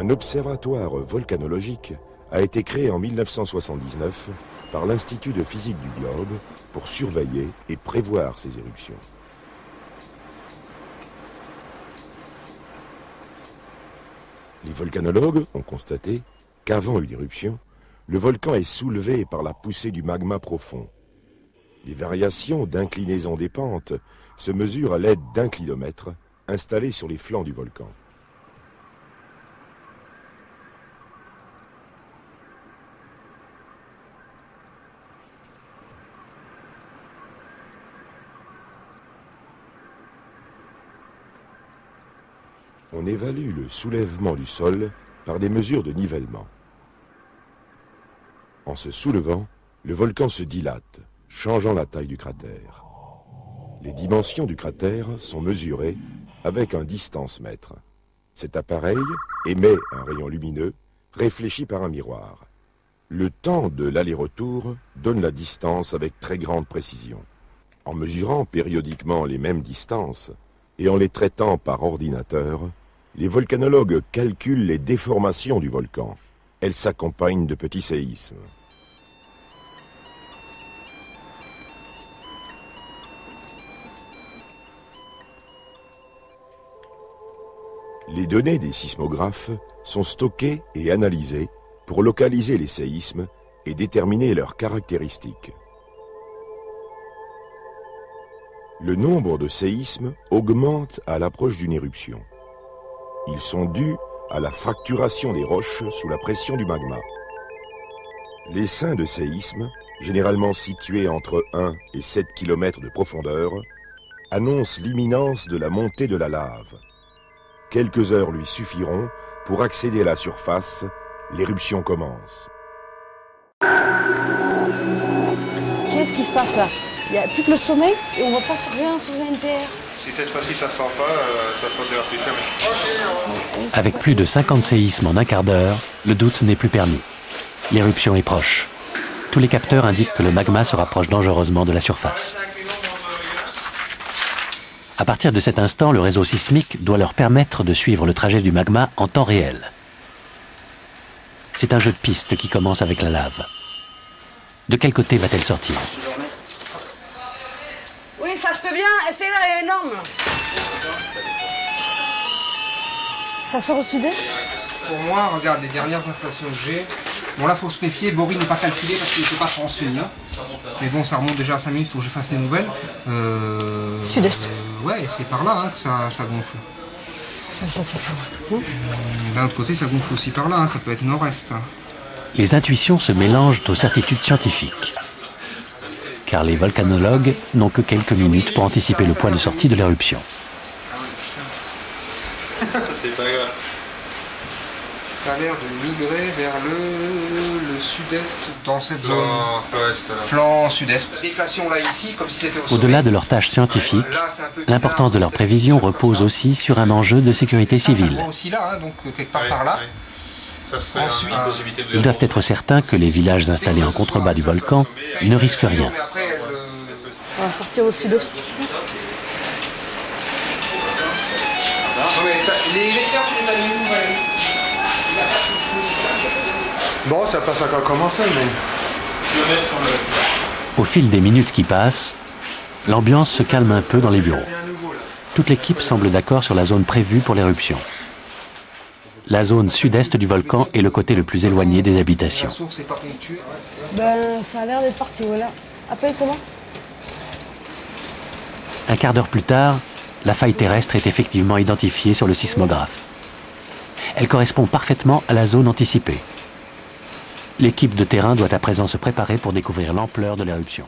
Un observatoire volcanologique a été créé en 1979 par l'Institut de physique du globe pour surveiller et prévoir ces éruptions. Les volcanologues ont constaté qu'avant une éruption, le volcan est soulevé par la poussée du magma profond. Les variations d'inclinaison des pentes se mesurent à l'aide d'inclinomètres installés sur les flancs du volcan. On évalue le soulèvement du sol par des mesures de nivellement. En se soulevant, le volcan se dilate, changeant la taille du cratère. Les dimensions du cratère sont mesurées avec un distancemètre. Cet appareil émet un rayon lumineux réfléchi par un miroir. Le temps de l'aller-retour donne la distance avec très grande précision. En mesurant périodiquement les mêmes distances et en les traitant par ordinateur, les volcanologues calculent les déformations du volcan. Elles s'accompagnent de petits séismes. Les données des sismographes sont stockées et analysées pour localiser les séismes et déterminer leurs caractéristiques. Le nombre de séismes augmente à l'approche d'une éruption. Ils sont dus à la fracturation des roches sous la pression du magma. Les seins de séisme, généralement situés entre 1 et 7 km de profondeur, annoncent l'imminence de la montée de la lave. Quelques heures lui suffiront pour accéder à la surface. L'éruption commence. Qu'est-ce qui se passe là? Il n'y a plus que le sommet et on ne voit pas rien sur un NTR. Si cette fois-ci ça sent pas, ça sautera plus tard. Avec plus de 50 séismes en un quart d'heure, le doute n'est plus permis. L'éruption est proche. Tous les capteurs indiquent que le magma se rapproche dangereusement de la surface. À partir de cet instant, le réseau sismique doit leur permettre de suivre le trajet du magma en temps réel. C'est un jeu de piste qui commence avec la lave. De quel côté va-t-elle sortir? Oui, ça se peut bien, l'effet est énorme. Ça sort au sud-est? Pour moi, regarde les dernières inflations que j'ai. Bon là, faut se méfier, Bory n'est pas calculé parce qu'il ne peut pas transmis. Hein. Mais bon, ça remonte déjà à 5 minutes, il faut que je fasse les nouvelles. Sud-est. Ouais, c'est par là hein, que ça gonfle. Ça va sortir par là. D'un autre côté, ça gonfle aussi par là, hein, ça peut être nord-est. Les intuitions se mélangent aux certitudes scientifiques. Car les volcanologues n'ont que quelques minutes pour anticiper le point de sortie de l'éruption. C'est pas grave. Ça a l'air de migrer vers le sud-est dans cette zone. Flanc sud-est. Déflation là ici, comme si c'était au sommet. Au-delà de leurs tâches scientifiques, l'importance de leurs prévisions repose aussi sur un enjeu de sécurité civile. Ça aussi là, hein, donc quelque part par là. Ensuite, Ils doivent être certains que les villages installés en contrebas du volcan ne risquent rien. On va sortir au sud-est. Les électeurs, tu les as mis où, Valérie? bon, ça passe encore commencer, mais... Au fil des minutes qui passent, l'ambiance se calme un peu dans les bureaux. Toute l'équipe semble d'accord sur la zone prévue pour l'éruption. La zone sud-est du volcan est le côté le plus éloigné des habitations. Ben, ça a l'air d'être parti, voilà. Appelle comment? Un quart d'heure plus tard, la faille terrestre est effectivement identifiée sur le sismographe. Elle correspond parfaitement à la zone anticipée. L'équipe de terrain doit à présent se préparer pour découvrir l'ampleur de l'éruption.